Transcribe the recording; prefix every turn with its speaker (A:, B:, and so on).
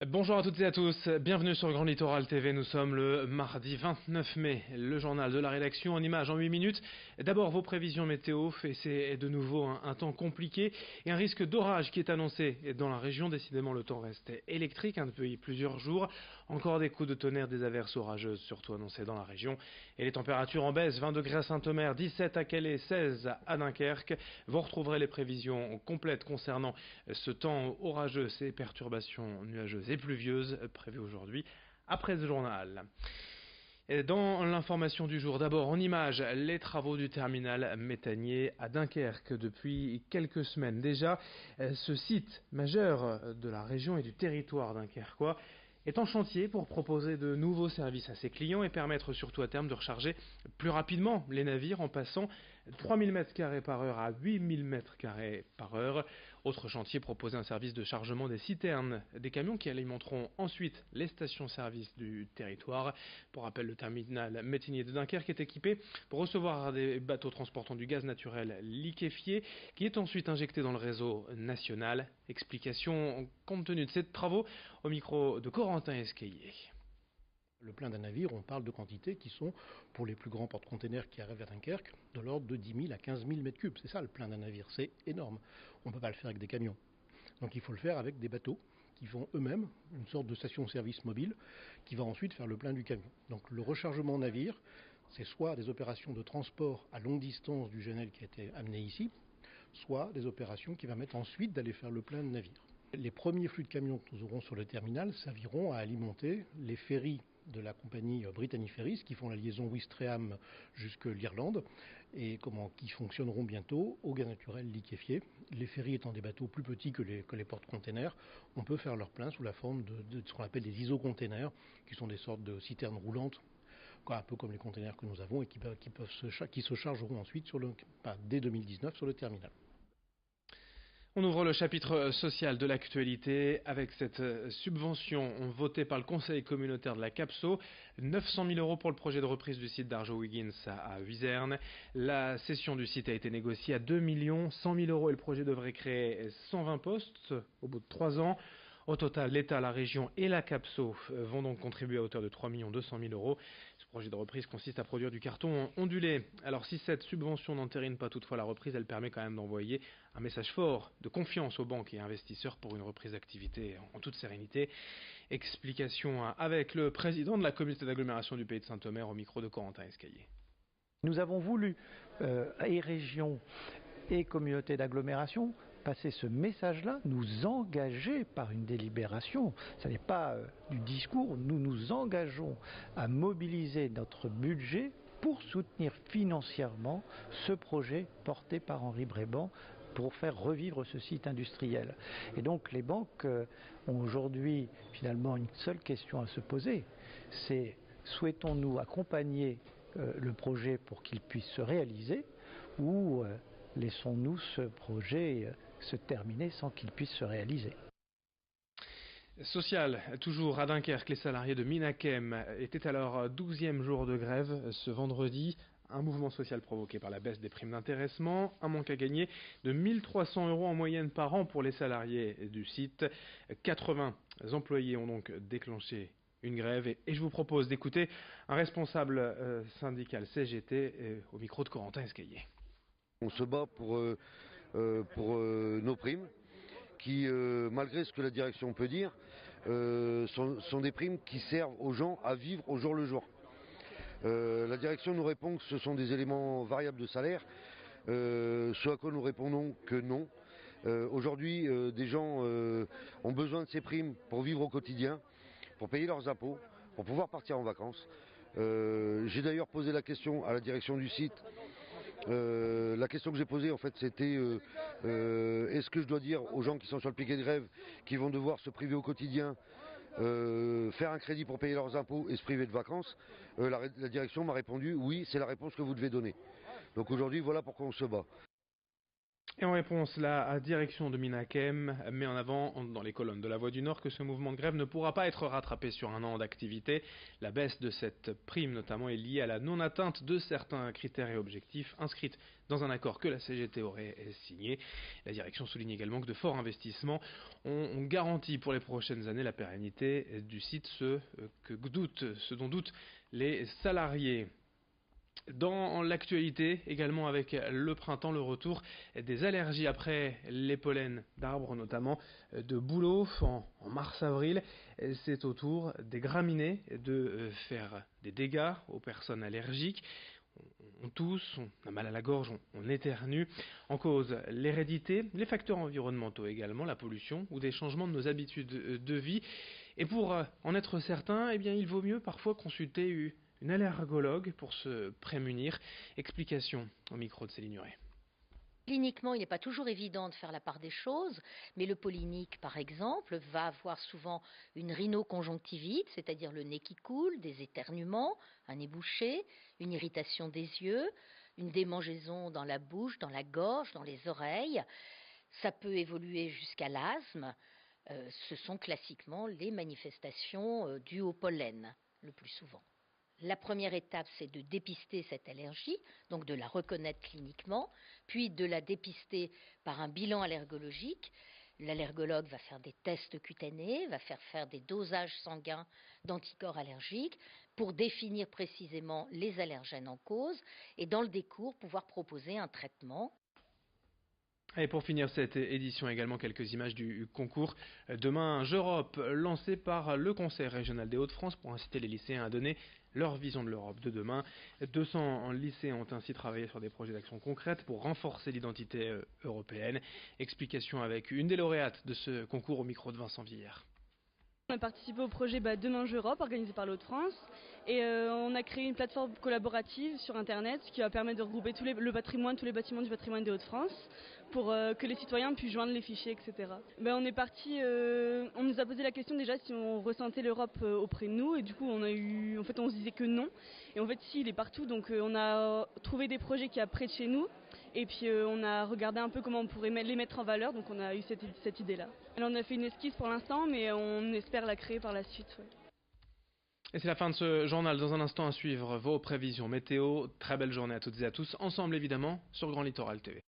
A: Bonjour à toutes et à tous, bienvenue sur Grand Littoral TV, nous sommes le mardi 29 mai, le journal de la rédaction en images en 8 minutes. D'abord vos prévisions météo, et c'est de nouveau un temps compliqué et un risque d'orage qui est annoncé dans la région. Décidément le temps reste électrique depuis plusieurs jours, encore des coups de tonnerre, des averses orageuses surtout annoncées dans la région. Et les températures en baisse, 20 degrés à Saint-Omer, 17 à Calais, 16 à Dunkerque. Vous retrouverez les prévisions complètes concernant ce temps orageux, ces perturbations nuageuses et pluvieuses prévues aujourd'hui après ce journal. Et dans l'information du jour, d'abord en images, les travaux du terminal méthanier à Dunkerque depuis quelques semaines déjà. Ce site majeur de la région et du territoire dunkerquois est en chantier pour proposer de nouveaux services à ses clients et permettre surtout à terme de recharger plus rapidement les navires en passant 3000 m² par heure à 8000 m² par heure. Autre chantier, proposer un service de chargement des citernes, des camions qui alimenteront ensuite les stations-service du territoire. Pour rappel, le terminal méthanier de Dunkerque est équipé pour recevoir des bateaux transportant du gaz naturel liquéfié qui est ensuite injecté dans le réseau national. Explication compte tenu de ces travaux au micro de Corentin Escaillé.
B: Le plein d'un navire, on parle de quantités qui sont, pour les plus grands porte-containers qui arrivent à Dunkerque, de l'ordre de 10 000 à 15 000 mètres cubes. C'est ça le plein d'un navire, c'est énorme. On ne peut pas le faire avec des camions. Donc il faut le faire avec des bateaux qui font eux-mêmes une sorte de station-service mobile qui va ensuite faire le plein du camion. Donc le rechargement navire, c'est soit des opérations de transport à longue distance du GNL qui a été amené ici, soit des opérations qui va mettre ensuite d'aller faire le plein de navires. Les premiers flux de camions que nous aurons sur le terminal serviront à alimenter les ferries de la compagnie Brittany Ferries qui font la liaison Ouistreham jusque l'Irlande et qui fonctionneront bientôt au gaz naturel liquéfié. Les ferries étant des bateaux plus petits que les porte-containers, on peut faire leur plein sous la forme de ce qu'on appelle des isocontainers, qui sont des sortes de citernes roulantes, un peu comme les containers que nous avons et qui se chargeront ensuite dès 2019 sur le terminal.
A: On ouvre le chapitre social de l'actualité avec cette subvention votée par le conseil communautaire de la Capso, 900 000 € pour le projet de reprise du site d'Arjowiggins à Huizerne. La cession du site a été négociée à 2 100 000 € et le projet devrait créer 120 postes au bout de 3 ans. Au total, l'État, la région et la Capso vont donc contribuer à hauteur de 3 200 000 €. Ce projet de reprise consiste à produire du carton ondulé. Alors si cette subvention n'entérine pas toutefois la reprise, elle permet quand même d'envoyer un message fort de confiance aux banques et investisseurs pour une reprise d'activité en toute sérénité. Explication avec le président de la communauté d'agglomération du Pays de Saint-Omer au micro de Corentin Escaillé.
C: Nous avons voulu, et région et communauté d'agglomération, passer ce message-là, nous engager par une délibération. Ce n'est pas du discours, nous nous engageons à mobiliser notre budget pour soutenir financièrement ce projet porté par Henri Bréban pour faire revivre ce site industriel. Et donc les banques ont aujourd'hui finalement une seule question à se poser, c'est souhaitons-nous accompagner le projet pour qu'il puisse se réaliser ou laissons-nous ce projet se terminer sans qu'il puisse se réaliser.
A: Social, toujours à Dunkerque, les salariés de Minakem étaient à leur 12e jour de grève ce vendredi. Un mouvement social provoqué par la baisse des primes d'intéressement, un manque à gagner de 1 300 € en moyenne par an pour les salariés du site. 80 employés ont donc déclenché une grève et je vous propose d'écouter un responsable syndical CGT au micro de Corentin Escaillé.
D: On se bat pour nos primes qui, malgré ce que la direction peut dire, sont des primes qui servent aux gens à vivre au jour le jour. La direction nous répond que ce sont des éléments variables de salaire, ce à quoi nous répondons que non. Aujourd'hui, des gens ont besoin de ces primes pour vivre au quotidien, pour payer leurs impôts, pour pouvoir partir en vacances. J'ai d'ailleurs posé la question à la direction du site. La question que j'ai posée en fait c'était est-ce que je dois dire aux gens qui sont sur le piquet de grève qui vont devoir se priver au quotidien faire un crédit pour payer leurs impôts et se priver de vacances. La direction m'a répondu oui, c'est la réponse que vous devez donner. Donc aujourd'hui voilà pourquoi on se bat.
A: Et en réponse, la direction de Minakem met en avant dans les colonnes de la Voix du Nord que ce mouvement de grève ne pourra pas être rattrapé sur un an d'activité. La baisse de cette prime notamment est liée à la non-atteinte de certains critères et objectifs inscrits dans un accord que la CGT aurait signé. La direction souligne également que de forts investissements ont garanti pour les prochaines années la pérennité du site, ce dont doutent les salariés. Dans l'actualité, également avec le printemps, le retour des allergies après les pollens d'arbres, notamment de bouleau en mars-avril. C'est au tour des graminées de faire des dégâts aux personnes allergiques. On tousse, on a mal à la gorge, on éternue. En cause, l'hérédité, les facteurs environnementaux également, la pollution ou des changements de nos habitudes de vie. Et pour en être certain, eh bien, il vaut mieux parfois consulter une allergologue pour se prémunir. Explication au micro de Céline Nuret.
E: Cliniquement, il n'est pas toujours évident de faire la part des choses, mais le pollinique, par exemple, va avoir souvent une rhinoconjonctivite, c'est-à-dire le nez qui coule, des éternuements, un nez bouché, une irritation des yeux, une démangeaison dans la bouche, dans la gorge, dans les oreilles. Ça peut évoluer jusqu'à l'asthme. Ce sont classiquement les manifestations dues au pollen, le plus souvent. La première étape, c'est de dépister cette allergie, donc de la reconnaître cliniquement, puis de la dépister par un bilan allergologique. L'allergologue va faire des tests cutanés, va faire des dosages sanguins d'anticorps allergiques pour définir précisément les allergènes en cause et dans le décours pouvoir proposer un traitement.
A: Et pour finir cette édition, également quelques images du concours Demain J'Europe, lancé par le Conseil régional des Hauts-de-France pour inciter les lycéens à donner leur vision de l'Europe de demain. 200 lycéens ont ainsi travaillé sur des projets d'action concrètes pour renforcer l'identité européenne. Explication avec une des lauréates de ce concours au micro de Vincent Villers.
F: On a participé au projet Demain J'Europe organisé par l'Hauts de France et on a créé une plateforme collaborative sur internet qui va permettre de regrouper tous les bâtiments du patrimoine des Hauts-de-France pour que les citoyens puissent joindre les fichiers, etc. On est parti, on nous a posé la question déjà si on ressentait l'Europe auprès de nous et du coup on se disait que non. Et en fait si, il est partout, donc on a trouvé des projets qui sont près de chez nous. Et puis on a regardé un peu comment on pourrait les mettre en valeur, donc on a eu cette idée-là. Alors on a fait une esquisse pour l'instant, mais on espère la créer par la suite. Ouais.
A: Et c'est la fin de ce journal. Dans un instant à suivre vos prévisions météo. Très belle journée à toutes et à tous. Ensemble évidemment sur Grand Littoral TV.